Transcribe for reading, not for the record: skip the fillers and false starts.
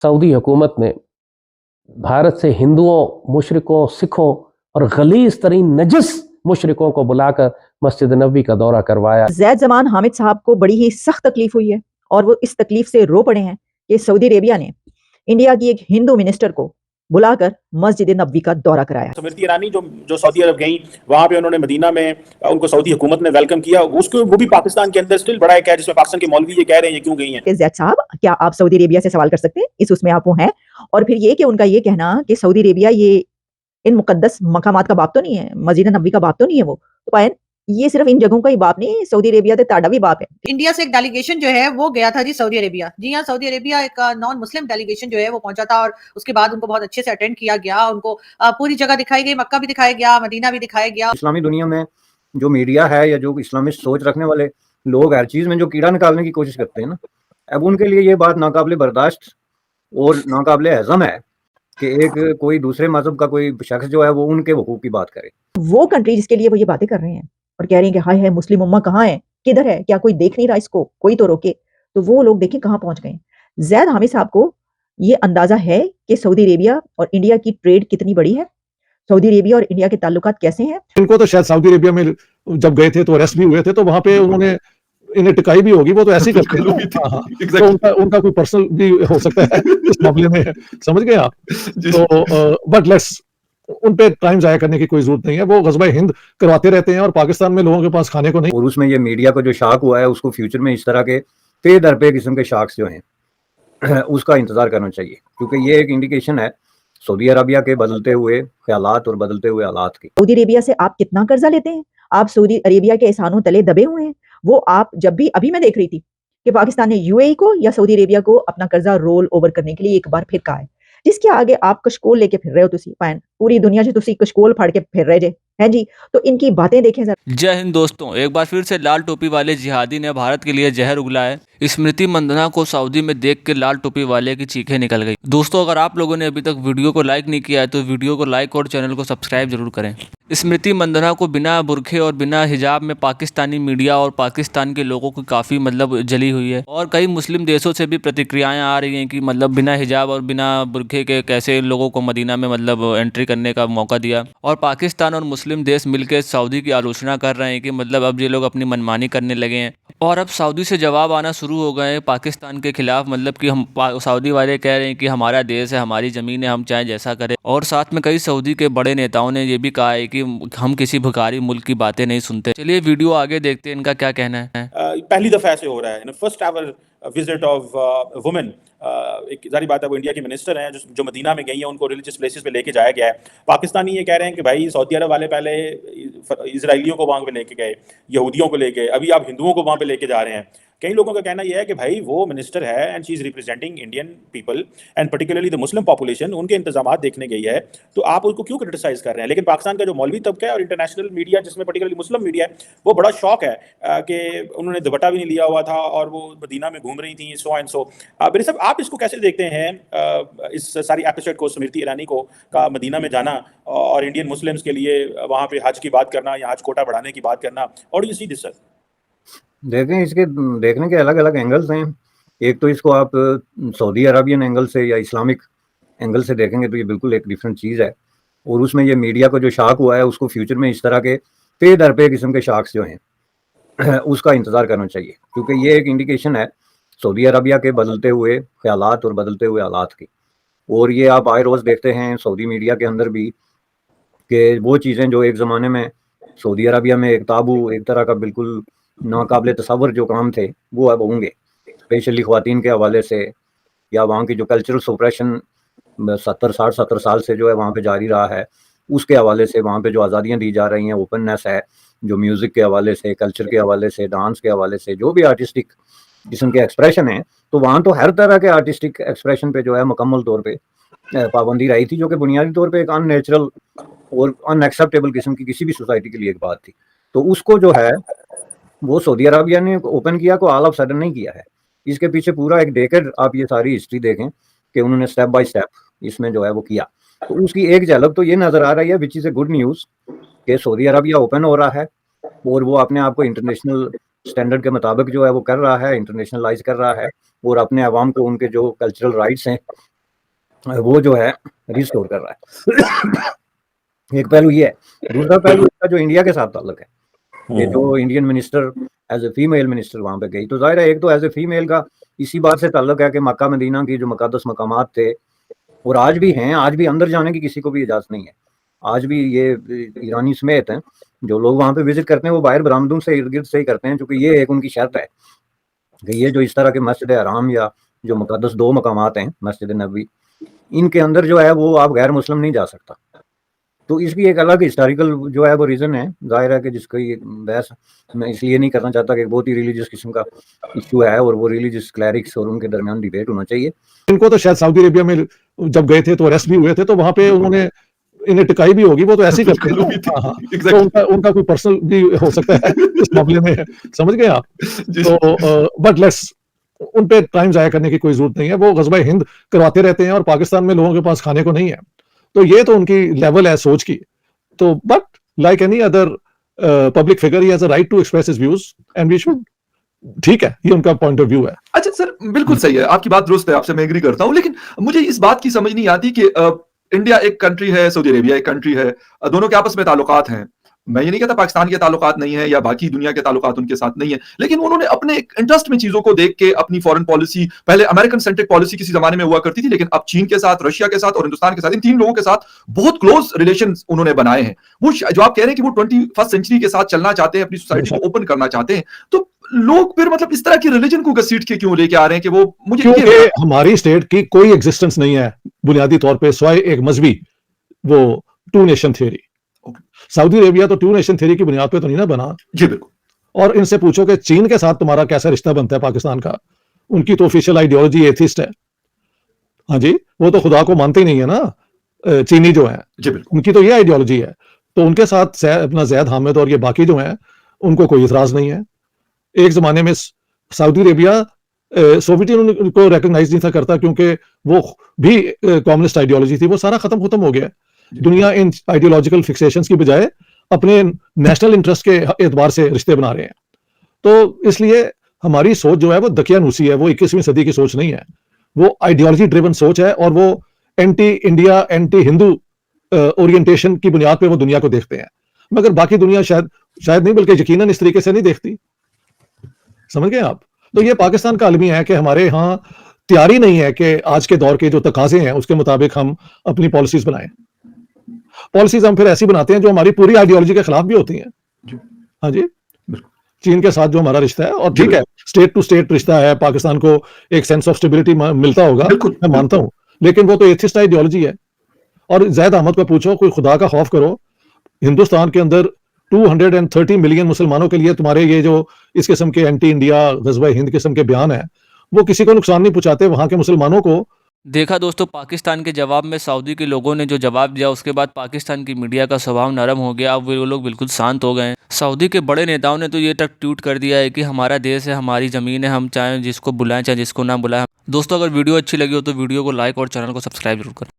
Saudi हुकूमत ने भारत से हिंदुओं, मुशरिकों, सिखों और गलीज तरीन नजस मुशरिकों को बुलाकर मस्जिद नबवी का दौरा करवाया। जैद जमान हामिद साहब को बड़ी ही सख्त तकलीफ हुई है और वो इस तकलीफ से रो पड़े हैं कि सऊदी अरेबिया ने इंडिया की एक हिंदू मिनिस्टर को बुलाकर मस्जिद नबवी का दौरा कराया। स्मृति ईरानी जो सऊदी अरब गई, वहां पे उन्होंने मदीना में उनको सऊदी हुकूमत ने वेलकम किया, उसको वो भी पाकिस्तान के अंदर स्टिल बड़ा एक है जिसमें पाकिस्तान के मौलवी ये कह रहे हैं ये क्यों गई हैं। जैद साहब, क्या आप सऊदी अरेबिया से सवाल कर सकते हैं? इस उसमें आप वो हैं। और फिर ये कि उनका ये कहना कि सऊदी अरेबिया ये इन मुकद्दस मकामात का बाप तो नहीं है, मस्जिद नबवी का बाप तो नहीं है वो। तो पायन, ये सिर्फ इन जगहों का ही बाप नहीं, सऊदी अरेबिया ते ताड़ा भी बाप है। इंडिया से एक डेलीगेशन जो है वो गया था जी सऊदी अरेबिया। जी हाँ, सऊदी अरेबिया एक नॉन मुस्लिम डेलीगेशन जो है वो पहुंचा था और उसके बाद उनको बहुत अच्छे से अटेंड किया गया। उनको पूरी जगह दिखाई गई, मक्का भी दिखाया गया, मदीना भी दिखाया गया। इस्लामी दुनिया में जो मीडिया है या जो इस्लामिस्ट सोच रखने वाले लोग हर चीज में जो कीड़ा निकालने की कोशिश करते हैं ना, अब उनके लिए ये बात नाकाबिले बर्दाश्त और नाकाबिले हजम है कि एक कोई दूसरे मजहब का कोई शख्स जो है वो उनके हुकूक की बात करे। वो कंट्री जिसके लिए वो ये बातें कर रहे हैं और कह रहे हैं कि हाय हाय मुस्लिम उम्मा कहाँ है, किधर है, क्या कोई देख नहीं रहा इसको, कोई तो रोके। तो वो लोग देखें कहाँ पहुंच गए। जैद हामिद साहब को ये अंदाजा है कि सऊदी अरेबिया और इंडिया की ट्रेड कितनी बड़ी है, सऊदी अरेबिया और इंडिया के ताल्लुकात कैसे हैं। इनको तो शायद सऊदी अरेबिया में जब गए थे तो अरेस्ट भी हुए थे, तो वहां पे उन्होंने इन्हें टिकाई भी होगी, वो तो ऐसे ही करते हैं। हाँ, तो उनका कोई पर्सनल भी हो सकता है इस मामले में, समझ गए आप। तो बट लेट्स उन पे टाइम जाया करने की कोई जरूरत नहीं है, वो गज़वा हिंद करवाते रहते हैं और पाकिस्तान में लोगों के पास खाने को नहीं। और उसमें ये मीडिया को जो शाक हुआ है उसको फ्यूचर में इस तरह के पे दर पे किस्म के शाक्स जो हैं उसका इंतजार करना चाहिए, क्योंकि ये एक इंडिकेशन है सऊदी अरबिया के बदलते हुए ख्यालात और बदलते हुए हालात की। सऊदी अरेबिया से आप कितना कर्जा लेते हैं? आप सऊदी अरेबिया के एहसानों तले दबे हुए हैं। वो आप जब भी, अभी मैं देख रही थी कि पाकिस्तान ने यूएई को या सऊदी अरेबिया को अपना कर्जा रोल ओवर करने के लिए एक बार फिर कहा है, जिसके आगे आप कशकोल लेके फिर रहे हो। तुसी पायन पूरी दुनिया से तुसी कशकोल फाड़ के फिर रहे जे हैं जी। तो इनकी बातें देखें जरा। जय हिंद दोस्तों, एक बार फिर से लाल टोपी वाले जिहादी ने भारत के लिए जहर उगला है। स्मृति मंदना को सऊदी में देख के लाल टोपी वाले की चीखें निकल गई। दोस्तों, अगर आप लोगों ने अभी तक वीडियो को लाइक नहीं किया है तो वीडियो को लाइक और चैनल को सब्सक्राइब जरूर करें। स्मृति मंदना को बिना बुरखे और बिना हिजाब में पाकिस्तानी मीडिया और पाकिस्तान के लोगों की काफ़ी जली हुई है और कई मुस्लिम देशों से भी प्रतिक्रियाएं आ रही हैं कि बिना हिजाब और बिना बुरखे के कैसे इन लोगों को मदीना में एंट्री करने का मौका दिया। और पाकिस्तान और मुस्लिम देश मिलकर सऊदी की आलोचना कर रहे हैं कि अब ये लोग अपनी मनमानी करने लगे हैं और अब सऊदी से जवाब आना शुरू हो गए हैं पाकिस्तान के खिलाफ। कि हम सऊदी वाले कह रहे हैं कि हमारा देश है, हमारी ज़मीन है, हम चाहे जैसा करें। और साथ में कई सऊदी के बड़े नेताओं ने ये भी कहा है कि हम किसी भिखारी मुल्क की बातें नहीं सुनते। चलिए वीडियो आगे देखते हैं इनका क्या कहना है। पहली दफा ऐसे हो रहा है, first ever visit of women. एक जारी बात है वो इंडिया की मिनिस्टर हैं जो मदीना में गई हैं, उनको रिलीजियस प्लेसेस पे लेके जाया गया है। पाकिस्तानी ये कह रहे हैं कि भाई सऊदी अरब वाले पहले इजराइलियों को वहाँ पे लेके गए, यहूदियों को लेके, अभी आप हिंदुओं को वहाँ पे लेके जा रहे हैं। कई लोगों का कहना यह है कि भाई वो मिनिस्टर है and she is representing Indian people and particularly the Muslim population, उनके इंतजाम देखने गई है, तो आप उसको क्यों क्रिटिसाइज कर रहे हैं। लेकिन पाकिस्तान का जो मौलवी तबका है और इंटरनेशनल मीडिया जिसमें पर्टिकुलरली मुस्लिम मीडिया है, वो बड़ा शौक है कि उन्होंने दुपट्टा भी नहीं लिया हुआ था और वो मदीना में घूम रही थी, सो एंड सो। मेरे साहब, आप इसको कैसे देखते हैं, इस सारी एपिसोड को, स्मृति ईरानी को का मदीना में जाना और इंडियन मुस्लिम्स के लिए वहाँ पे हज की बात करना या हज कोटा बढ़ाने की बात करना, और यू सी दिस सर? देखें, इसके देखने के अलग अलग एंगल्स हैं। एक तो इसको आप सऊदी अरबियन एंगल से या इस्लामिक एंगल से देखेंगे तो ये बिल्कुल एक डिफरेंट चीज़ है। और उसमें ये मीडिया को जो शाक हुआ है उसको फ्यूचर में इस तरह के पे दर पे किस्म के शाक्स जो हैं उसका इंतज़ार करना चाहिए, क्योंकि ये एक इंडिकेशन है सऊदी अरबिया के बदलते हुए ख्यालात और बदलते हुए हालात की। और ये आप आए रोज़ देखते हैं सऊदी मीडिया के अंदर भी कि वो चीज़ें जो एक ज़माने में सऊदी अरबिया में एक ताबू, एक तरह का बिल्कुल नाकाबिले तसव्वुर जो काम थे वो अब होंगे, स्पेशली ख़वातीन के हवाले से, या वहाँ की जो कल्चरल सुप्रेशन 70 साल से जो है वहाँ पे जारी रहा है, उसके हवाले से वहाँ पे जो आज़ादियाँ दी जा रही हैं, ओपननेस है जो म्यूज़िक के हवाले से, कल्चर के हवाले से, डांस के हवाले से, जो भी आर्टिस्टिक किस्म के एक्सप्रेशन हैं, तो वहाँ तो हर तरह के आर्टिस्टिक एक्सप्रेशन पे जो है मुकम्मल तौर पे पाबंदी रही थी, जो कि बुनियादी तौर पे एक अननेचुरल और अनएक्सेप्टेबल किस्म की किसी भी सोसाइटी के लिए एक बात थी। तो उसको जो है वो सऊदी अरबिया ने ओपन किया, को ऑल ऑफ सडन नहीं किया है। इसके पीछे पूरा एक डेकेड आप ये सारी हिस्ट्री देखें कि उन्होंने स्टेप बाय स्टेप इसमें जो है वो किया। तो उसकी एक झलक तो ये नज़र आ रही है, which is a good news, कि सऊदी अरबिया ओपन हो रहा है और वो अपने आप को इंटरनेशनल स्टैंडर्ड के मुताबिक जो है वो कर रहा है, इंटरनेशनलाइज कर रहा है और अपने अवाम को उनके जो कल्चरल राइट्स हैं वो जो है रिस्टोर कर रहा है। एक पहलू ये है। दूसरा पहलू इसका जो इंडिया के साथ ताल्लुक है कि जो Indian minister as a female minister वहां पे गई, तो जाहिर है एक तो एज ए फीमेल का इसी बात से ताल्लुक है कि मक्का मदीना की जो मुक़द्दस मकामात थे और आज भी हैं, आज भी अंदर जाने की किसी को भी इजाज़त नहीं है। आज भी ये ईरानी समेत हैं जो लोग वहाँ पे विजिट करते हैं वो बाहर बरामदों से इर्द गिर्द से ही करते हैं, क्योंकि ये एक उनकी शर्त है कि ये जो इस तरह के मस्जिद हराम या जो मुक़द्दस 2 मकामात हैं मस्जिद नबवी, इनके अंदर जो है वो आप गैर मुस्लिम नहीं जा सकता। तो इसकी एक अलग हिस्टोरिकल जो है वो रीज़न है, ज़ाहिर है कि जिसको ये बहस मैं इसलिए नहीं करना चाहता कि बहुत ही रिलीजियस किस्म का इशू है और वो रिलीजियस क्लैरिक्स और उनके दरमियान डिबेट होना चाहिए। इनको तो शायद सऊदी अरेबिया में जब गए थे तो अरेस्ट भी हुए थे, तो वहां पे उन्होंने इन्हें टिकाई भी होगी, वो तो ऐसे ही करते हैं। हाँ, हाँ। तो उनका कोई पर्सनल भी हो सकता है इस मामले में, समझ गए आप। तो बट लेट्स उन पे टाइम जाया करने की कोई जरूरत नहीं है, वो गज़वा हिंद करवाते रहते हैं और पाकिस्तान में लोगों के पास खाने को नहीं है, तो ये तो उनकी लेवल है सोच की। तो but like any other public figure he has a right to express his views and we should, ठीक है, ये उनका पॉइंट ऑफ व्यू है। अच्छा सर, बिल्कुल सही है, आपकी बात दुरुस्त है, आपसे मैं एग्री करता हूं, लेकिन मुझे इस बात की समझ नहीं आती कि इंडिया एक कंट्री है, सऊदी अरेबिया एक कंट्री है, दोनों के आपस में ताल्लुकात हैं। मैं ये नहीं कहता पाकिस्तान के ताल्लुकात नहीं है या बाकी दुनिया के ताल्लुकात उनके साथ नहीं है, लेकिन उन्होंने अपने इंटरेस्ट में चीजों को देख के अपनी फॉरेन पॉलिसी, पहले अमेरिकन सेंट्रिक पॉलिसी किसी जमाने में हुआ करती थी, लेकिन अब चीन के साथ, रशिया के साथ और हिंदुस्तान के साथ, इन 3 लोगों के साथ बहुत क्लोज रिलेशन उन्होंने बनाए हैं। वो जो आप कह रहे हैं कि वो 21st सेंचुरी के साथ चलना चाहते हैं, अपनी सोसाइटी को ओपन करना चाहते हैं, तो लोग फिर मतलब इस तरह की रिलीजन को घसीट के क्यों लेके आ रहे हैं कि वो मुझे क्योंकि हमारी स्टेट की कोई एग्जिस्टेंस नहीं है बुनियादी तौर पे सिवाय एक मजहबी वो 2 नेशन थ्योरी। सऊदी अरेबिया तो 2 नेशन थ्योरी की बुनियाद पे तो नहीं ना बना। जी बिल्कुल। और इनसे पूछो कि चीन के साथ तुम्हारा कैसा रिश्ता बनता है पाकिस्तान का, उनकी तो ऑफिशियल आइडियोलॉजी एथिस्ट है। हाँ जी, वो तो खुदा को मानते ही नहीं है ना चीनी जो है, उनकी तो ये आइडियोलॉजी है। तो उनके साथ अपना जैद हामिद और ये बाकी जो हैं उनको कोई इतराज नहीं है। एक जमाने में सऊदी अरेबिया सोवियत यूनियन को रिकॉग्नाइज नहीं था करता क्योंकि वो भी कम्युनिस्ट आइडियोलॉजी थी, वो सारा खत्म हो गया। दुनिया इन आइडियोलॉजिकल फिक्सेशंस की बजाय अपने नेशनल इंटरेस्ट के एतबार से रिश्ते बना रहे हैं। तो इसलिए हमारी सोच जो है वो दकियानूसी है, वो 21वीं सदी की सोच नहीं है, वो आइडियोलॉजी ड्रिवन सोच है और वो anti India, anti Hindu orientation की बुनियाद पे वो दुनिया को देखते हैं, मगर बाकी दुनिया शायद नहीं बल्कि यकीनन इस तरीके से नहीं देखती। समझ गए आप। तो ये पाकिस्तान का अलमी है कि हमारे यहाँ तैयारी नहीं है कि आज के दौर के जो तकाजे हैं उसके मुताबिक हम अपनी पॉलिसीज बनाएं। पॉलिसीज हम फिर ऐसी बनाते हैं जो हमारी पूरी आइडियोलॉजी के खिलाफ भी होती हैं। हाँ जी, चीन के साथ जो हमारा रिश्ता है, और ठीक है स्टेट टू स्टेट रिश्ता है, पाकिस्तान को एक सेंस ऑफ स्टेबिलिटी मिलता होगा, मैं मानता हूं, लेकिन वो तो एथिस्ट आइडियोलॉजी है। और जैद अहमद को पूछो, कोई खुदा का खौफ करो, हिंदुस्तान के अंदर 230 मिलियन मुसलमानों के लिए तुम्हारे ये जो इस किस्म के एंटी इंडिया, गज़वा हिंद किस्म के बयान है, वो किसी को नुकसान नहीं पहुंचाते वहां के मुसलमानों को। देखा दोस्तों, पाकिस्तान के जवाब में सऊदी के लोगों ने जो जवाब दिया, उसके बाद पाकिस्तान की मीडिया का स्वभाव नरम हो गया। अब वो लोग बिल्कुल शांत हो गए हैं। सऊदी के बड़े नेताओं ने तो ये तक ट्वीट कर दिया है कि हमारा देश है, हमारी ज़मीन है, हम चाहे जिसको बुलाएं चाहे जिसको ना बुलाएं। दोस्तों, अगर वीडियो अच्छी लगी हो तो वीडियो को लाइक और चैनल को सब्सक्राइब जरूर करें।